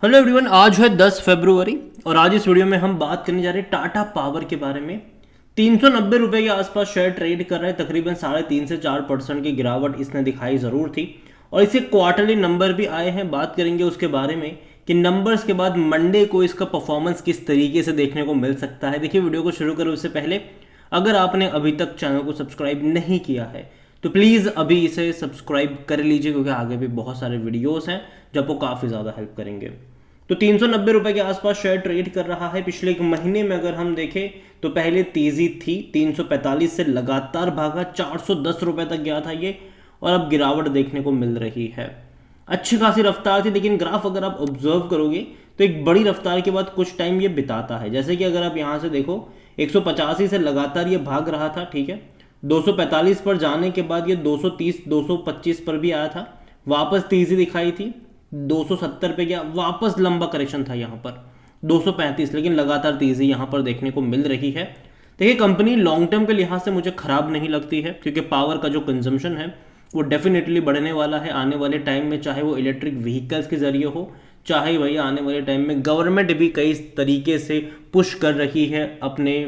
Hello everyone, आज है 10 फरवरी और आज इस वीडियो में हम बात करने जा रहे हैं टाटा पावर के बारे में। 390 रुपए के आसपास शेयर ट्रेड कर रहे हैं, तकरीबन 3.5 से 4% की गिरावट इसने दिखाई ज़रूर थी और इसके क्वार्टरली नंबर भी आए हैं। बात करेंगे उसके बारे में कि नंबर्स के बाद मंडे को इसका परफॉर्मेंस किस तरीके से देखने को मिल सकता है। देखिए, वीडियो को शुरू करो उससे पहले अगर आपने अभी तक चैनल को सब्सक्राइब नहीं किया है तो प्लीज़ अभी इसे सब्सक्राइब कर लीजिए, क्योंकि आगे भी बहुत सारे वीडियोस हैं जो आपको काफ़ी ज़्यादा हेल्प करेंगे। तो 390 रुपए के आसपास शेयर ट्रेड कर रहा है। पिछले एक महीने में अगर हम देखें तो पहले तेजी थी, 345 से लगातार भागा, 410 रुपए तक गया था ये, और अब गिरावट देखने को मिल रही है। अच्छी खासी रफ्तार थी, लेकिन ग्राफ अगर आप ऑब्जर्व करोगे तो एक बड़ी रफ्तार के बाद कुछ टाइम ये बिताता है। जैसे कि अगर आप यहाँ से देखो, 185 से लगातार ये भाग रहा था, ठीक है, 245 पर जाने के बाद ये 230 225 पर भी आया था, वापस तेजी दिखाई थी, 270 पे गया, वापस लंबा करेक्शन था यहाँ पर 235, लेकिन लगातार तेजी यहाँ पर देखने को मिल रही है। देखिए, कंपनी लॉन्ग टर्म के लिहाज से मुझे खराब नहीं लगती है, क्योंकि पावर का जो कंजम्पशन है वो डेफिनेटली बढ़ने वाला है आने वाले टाइम में, चाहे वो इलेक्ट्रिक व्हीकल्स के जरिए हो, चाहे भैया आने वाले टाइम में गवर्नमेंट भी कई तरीके से पुश कर रही है अपने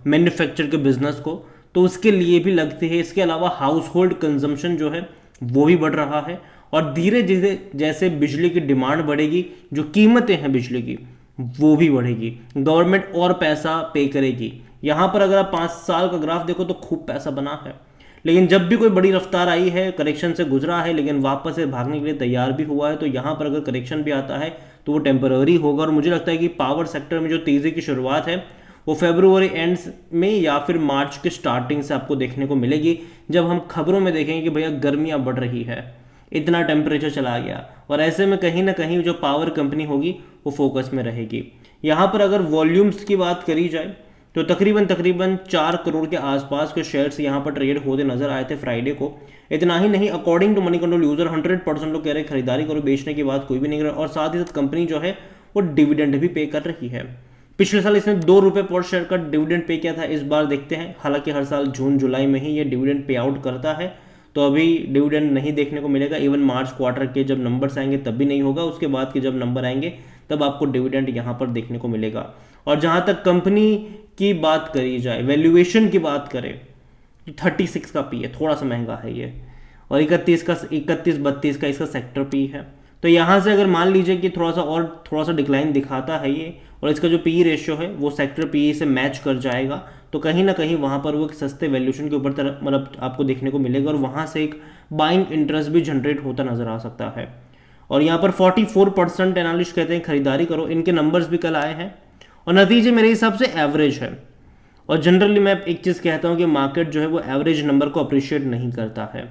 मैन्युफैक्चर के बिजनेस को, तो उसके लिए भी लगती है। इसके अलावा हाउस होल्ड कंजम्पशन जो है वो भी बढ़ रहा है, और धीरे धीरे जैसे बिजली की डिमांड बढ़ेगी, जो कीमतें हैं बिजली की वो भी बढ़ेगी, गवर्नमेंट और पैसा पे करेगी। यहाँ पर अगर आप 5 साल का ग्राफ देखो तो खूब पैसा बना है, लेकिन जब भी कोई बड़ी रफ्तार आई है, करेक्शन से गुजरा है, लेकिन वापस से भागने के लिए तैयार भी हुआ है, तो यहाँ पर अगर करेक्शन भी आता है तो वो टेम्पररी होगा। और मुझे लगता है कि पावर सेक्टर में जो तेज़ी की शुरुआत है वो फरवरी एंड्स में या फिर मार्च के स्टार्टिंग से आपको देखने को मिलेगी, जब हम खबरों में देखेंगे कि भैया गर्मियाँ बढ़ रही है, इतना टेम्परेचर चला गया, और ऐसे में कहीं ना कहीं जो पावर कंपनी होगी वो फोकस में रहेगी। यहाँ पर अगर वॉल्यूम्स की बात करी जाए तो तकरीबन 4 करोड़ के आसपास के शेयर्स यहाँ पर ट्रेड होते नजर आए थे फ्राइडे को। इतना ही नहीं, according to money control user 100% लोग कह रहे हैं खरीदारी करो, बेचने की बात कोई भी नहीं कर रहा, और साथ ही साथ कंपनी जो है वो डिविडेंड भी पे कर रही है। पिछले साल इसने 2 रुपये पर शेयर का डिविडेंड पे किया था, इस बार देखते हैं, हालांकि हर साल जून जुलाई में ही ये डिविडेंड पे आउट करता है, तो अभी डिविडेंड नहीं देखने को मिलेगा। इवन मार्च क्वार्टर के जब नंबर्स आएंगे तब भी नहीं होगा, उसके बाद के जब नंबर आएंगे तब आपको डिविडेंड यहाँ पर देखने को मिलेगा। और जहाँ तक कंपनी की बात करी जाए, वैल्यूएशन की बात करें तो 36 का पी है, थोड़ा सा महंगा है ये, और 31-32 का इसका सेक्टर पी है। तो यहाँ से अगर मान लीजिए कि थोड़ा सा डिक्लाइन दिखाता है ये, और इसका जो पी रेशियो है वो सेक्टर पी से मैच कर जाएगा, तो कहीं ना कहीं वहाँ पर वो एक सस्ते वैल्यूएशन के ऊपर मतलब आपको देखने को मिलेगा, और वहाँ से एक बाइंग इंटरेस्ट भी जनरेट होता नजर आ सकता है। और यहाँ पर 44% एनालिस्ट कहते हैं खरीदारी करो। इनके नंबर्स भी कल आए हैं और नतीजे मेरे हिसाब से एवरेज है, और जनरली मैं एक चीज़ कहता हूँ कि मार्केट जो है वो एवरेज नंबर को अप्रिशिएट नहीं करता है।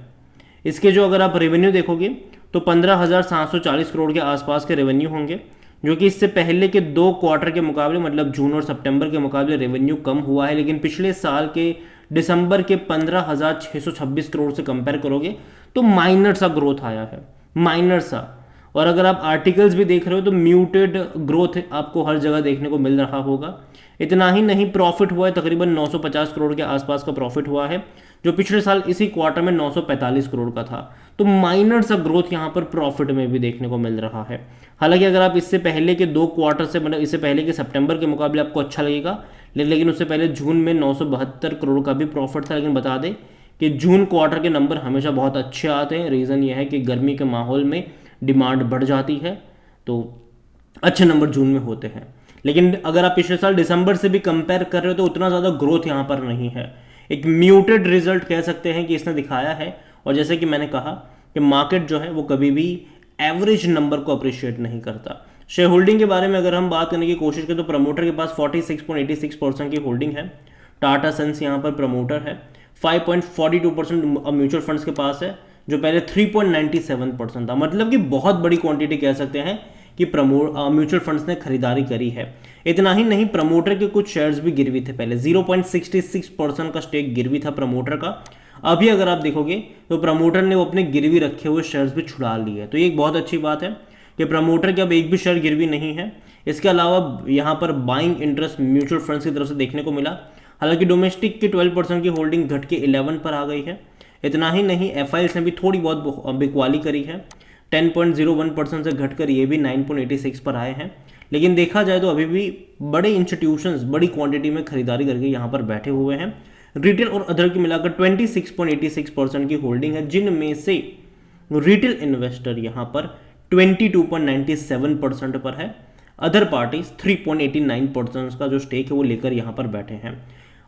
इसके जो अगर आप रेवेन्यू देखोगे तो 15,740 करोड़ के आसपास के रेवेन्यू होंगे, जो कि इससे पहले के 2 क्वार्टर के मुकाबले, मतलब जून और सितंबर के मुकाबले रेवेन्यू कम हुआ है, लेकिन पिछले साल के दिसंबर के 15,626 करोड़ से कंपेयर करोगे तो माइनर सा ग्रोथ आया है, माइनर सा। और अगर आप आर्टिकल्स भी देख रहे हो तो म्यूटेड ग्रोथ आपको हर जगह देखने को मिल रहा होगा। इतना ही नहीं, प्रॉफिट हुआ है तकरीबन 950 करोड़ के आसपास का प्रॉफिट हुआ है, जो पिछले साल इसी क्वार्टर में 945 करोड़ का था। तो माइनर सा ग्रोथ यहाँ पर प्रॉफिट में भी देखने को मिल रहा है। हालांकि अगर आप इससे पहले के 2 क्वार्टर से, मतलब इससे पहले के सितंबर के मुकाबले आपको अच्छा लगेगा, लेकिन उससे पहले जून में 972 करोड़ का भी प्रॉफिट था। लेकिन बता दें कि जून क्वार्टर के नंबर हमेशा बहुत अच्छे आते हैं। रीज़न ये है कि गर्मी के माहौल में डिमांड बढ़ जाती है, तो अच्छे नंबर जून में होते हैं। लेकिन अगर आप पिछले साल दिसंबर से भी कंपेयर कर रहे हो तो उतना ज़्यादा ग्रोथ यहाँ पर नहीं है, एक म्यूटेड रिजल्ट कह सकते हैं कि इसने दिखाया है। और जैसे कि मैंने कहा कि मार्केट जो है वो कभी भी एवरेज नंबर को अप्रिशिएट नहीं करता। शेयर होल्डिंग के बारे में अगर हम बात करने की कोशिश करें तो प्रमोटर के पास 46.86% की होल्डिंग है। टाटा सन्स यहाँ पर प्रमोटर है, 5.42% म्यूचुअल फंड्स के पास है, जो पहले 3.97% था। मतलब कि बहुत बड़ी क्वांटिटी कह सकते हैं कि म्यूचुअल फंड्स ने खरीदारी करी है। इतना ही नहीं, प्रमोटर के कुछ शेयर्स भी गिरवी थे, पहले 0.66% का स्टेक गिरवी था प्रमोटर का। अभी अगर आप देखोगे तो प्रमोटर ने वो अपने गिरवी रखे हुए शेयर्स भी छुड़ा लिए है, तो ये एक बहुत अच्छी बात है कि प्रमोटर के अब एक भी शेयर गिरवी नहीं है। इसके अलावा यहाँ पर बाइंग इंटरेस्ट म्यूचुअल फंड्स की तरफ से देखने को मिला। हालांकि डोमेस्टिक की 12% की होल्डिंग घट के 11 पर आ गई है। इतना ही नहीं, एफआईएल्स ने भी थोड़ी बहुत बिकवाली करी है, 10.01% से घटकर ये भी 9.86 पर आए हैं। लेकिन देखा जाए तो अभी भी बड़े इंस्टीट्यूशंस बड़ी क्वांटिटी में खरीदारी करके यहाँ पर बैठे हुए हैं। रिटेल और अदर की मिलाकर 26.86% की होल्डिंग है, जिनमें से रिटेल इन्वेस्टर यहाँ पर 22.97% पर है। अदर पार्टीज 3.89% का जो स्टेक है वो लेकर यहाँ पर बैठे हैं।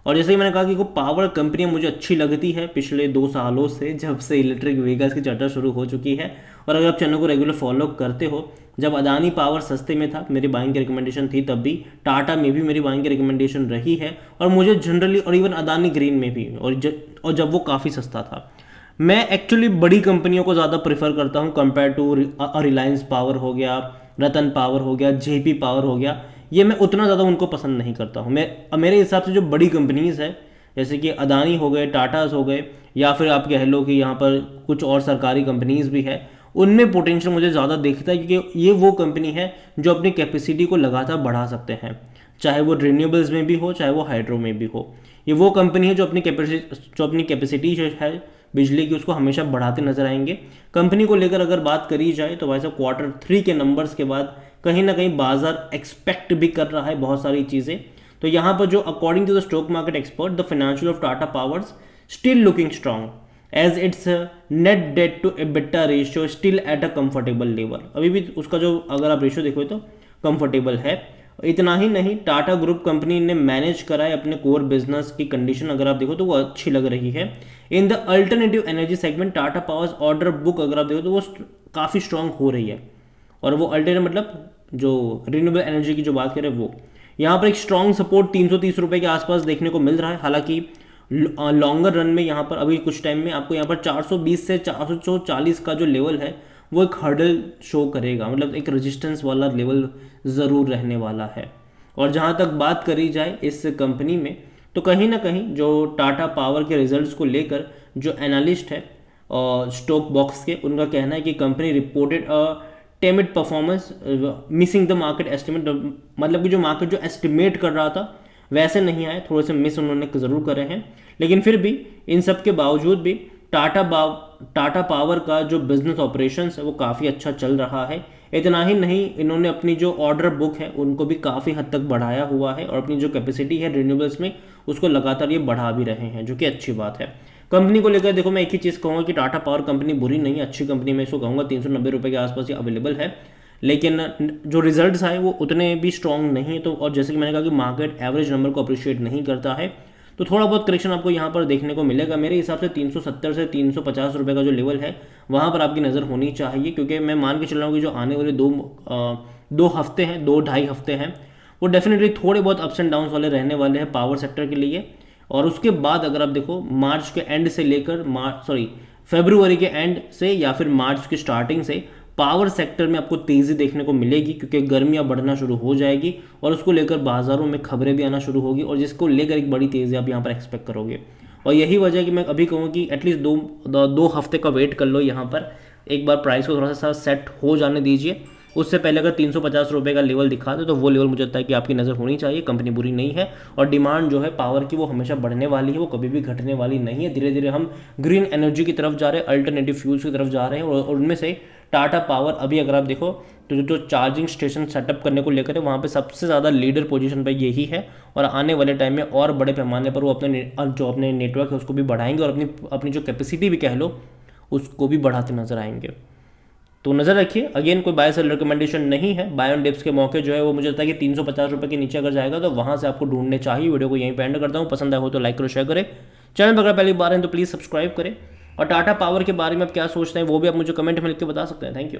और जैसे कि मैंने कहा कि वो पावर कंपनियां मुझे अच्छी लगती है पिछले 2 सालों से, जब से इलेक्ट्रिक व्हीकल्स की चर्चा शुरू हो चुकी है। और अगर आप चैनल को रेगुलर फॉलो करते हो, जब अदानी पावर सस्ते में था मेरी बाइंग की रिकमेंडेशन थी, तब भी टाटा में भी मेरी बाइंग की रिकमेंडेशन रही है, और मुझे जनरली, और इवन अदानी ग्रीन में भी, और जब वो काफ़ी सस्ता था। मैं एक्चुअली बड़ी कंपनियों को ज़्यादा प्रेफर करता हूँ कंपेयर टू रिलायंस पावर हो गया, रतन पावर हो गया, जेपी पावर हो गया। ये मैं उतना ज़्यादा उनको पसंद नहीं करता हूँ। मेरे हिसाब से जो बड़ी कंपनीज़ है, जैसे कि अदानी हो गए, टाटास हो गए, या फिर आप कह लो कि यहाँ पर कुछ और सरकारी कंपनीज़ भी है, उनमें पोटेंशियल मुझे ज़्यादा दिखता है, क्योंकि ये वो कंपनी है जो अपनी कैपेसिटी को लगातार बढ़ा सकते हैं, चाहे वो रिन्यूएबल्स में भी हो, चाहे वो हाइड्रो में भी हो। ये वो कंपनी है जो अपनी कैपेसिटी जो है बिजली की, उसको हमेशा बढ़ाते नजर आएंगे। कंपनी को लेकर अगर बात करी जाए तो वैसे Q3 के नंबर्स के बाद कहीं ना कहीं बाजार एक्सपेक्ट भी कर रहा है बहुत सारी चीज़ें। तो यहाँ पर जो according to the stock market expert, the financial of Tata Power's still looking strong as its net debt to EBITDA ratio still at a comfortable level. अभी भी उसका जो अगर आप रेशियो देखो तो कंफर्टेबल है। इतना ही नहीं, टाटा ग्रुप कंपनी ने मैनेज करा है अपने कोर बिजनेस की कंडीशन, अगर आप देखो तो वो अच्छी लग रही है। In the alternative energy segment Tata powers order book अगर आप देखो तो वो काफ़ी स्ट्रांग हो रही है। और वो अल्टरनेटिव मतलब जो रिन्यूएबल एनर्जी की जो बात करें वो, यहाँ पर एक स्ट्रांग सपोर्ट 330 रुपये के आसपास देखने को मिल रहा है। हालांकि लॉन्गर रन में यहाँ पर अभी कुछ टाइम में आपको यहाँ पर 420 से 440 का जो लेवल है वो एक हर्डल शो करेगा, मतलब एक रेजिस्टेंस वाला लेवल ज़रूर रहने वाला है। और जहाँ तक बात करी जाए इस कंपनी में, तो कहीं ना कहीं जो टाटा पावर के रिजल्ट्स को लेकर जो एनालिस्ट है और स्टॉक बॉक्स के, उनका कहना है कि company reported timid performance missing the market estimate, मतलब कि जो मार्केट जो एस्टिमेट कर रहा था वैसे नहीं आए, थोड़े से मिस उन्होंने ज़रूर करे हैं। लेकिन फिर भी इन सब के बावजूद भी टाटा पावर का जो बिजनेस ऑपरेशंस है वो काफ़ी अच्छा चल रहा है। इतना ही नहीं, इन्होंने अपनी जो ऑर्डर बुक है उनको भी काफ़ी हद तक बढ़ाया हुआ है, और अपनी जो कैपेसिटी है रिन्यूएबल्स में उसको लगातार ये बढ़ा भी रहे हैं, जो कि अच्छी बात है। कंपनी को लेकर देखो, मैं एक ही चीज़ कहूँगा कि टाटा पावर कंपनी बुरी नहीं है, अच्छी कंपनी मैं इसको कहूँगा। 390 रुपये के आसपास ये अवेलेबल है, लेकिन जो रिजल्ट्स आए वो उतने भी स्ट्रॉन्ग नहीं है। तो और जैसे कि मैंने कहा कि मार्केट एवरेज नंबर को अप्रिशिएट नहीं करता है, तो थोड़ा बहुत करेक्शन आपको यहाँ पर देखने को मिलेगा। मेरे हिसाब से 370 से 350 रुपये का जो लेवल है वहाँ पर आपकी नज़र होनी चाहिए, क्योंकि मैं मान के चल रहा हूँ कि जो आने वाले दो हफ्ते हैं, 2-2.5 हफ्ते हैं, वो डेफिनेटली थोड़े बहुत अप्स एंड डाउन्स वाले रहने वाले हैं पावर सेक्टर के लिए। और उसके बाद अगर आप देखो मार्च के एंड से लेकर फरवरी के एंड से या फिर मार्च की स्टार्टिंग से पावर सेक्टर में आपको तेज़ी देखने को मिलेगी, क्योंकि गर्मियां बढ़ना शुरू हो जाएगी और उसको लेकर बाजारों में खबरें भी आना शुरू होगी, और जिसको लेकर एक बड़ी तेज़ी आप यहाँ पर एक्सपेक्ट करोगे। और यही वजह है कि मैं अभी कहूँ कि एटलीस्ट दो हफ्ते का वेट कर लो, यहाँ पर एक बार प्राइस को थोड़ा सा सेट हो जाने दीजिए। उससे पहले अगर 350 रुपये का लेवल दिखा दे तो वो लेवल मुझे लगता है कि आपकी नज़र होनी चाहिए। कंपनी बुरी नहीं है, और डिमांड जो है पावर की वो हमेशा बढ़ने वाली है, वो कभी भी घटने वाली नहीं है। धीरे धीरे हम ग्रीन एनर्जी की तरफ जा रहे हैं, अल्टरनेटिव फ्यूल्स की तरफ जा रहे हैं, और उनमें से टाटा पावर अभी अगर आप देखो तो जो चार्जिंग स्टेशन सेटअप करने को लेकर है वहाँ पे सबसे ज़्यादा लीडर पोजीशन पे यही है, और आने वाले टाइम में और बड़े पैमाने पर वो अपने नेटवर्क है उसको भी बढ़ाएंगे, और अपनी जो कैपेसिटी भी कह लो उसको भी बढ़ाते नजर आएंगे। तो नज़र रखिए, अगेन कोई बाय सेल रिकमेंडेशन नहीं है। बाय ऑन डिप्स के मौके जो है वो मुझे लगता है कि 350 रुपये के नीचे अगर जाएगा तो वहाँ से आपको ढूंढने चाहिए। वीडियो को यहीं पे एंड करता हूँ, पसंद आया हो तो लाइक करो, शेयर करें, चैनल पर अगर पहली बार है तो प्लीज़ सब्सक्राइब करें। और टाटा पावर के बारे में आप क्या सोचते हैं वो भी आप मुझे कमेंट में लिख के बता सकते हैं। Thank you.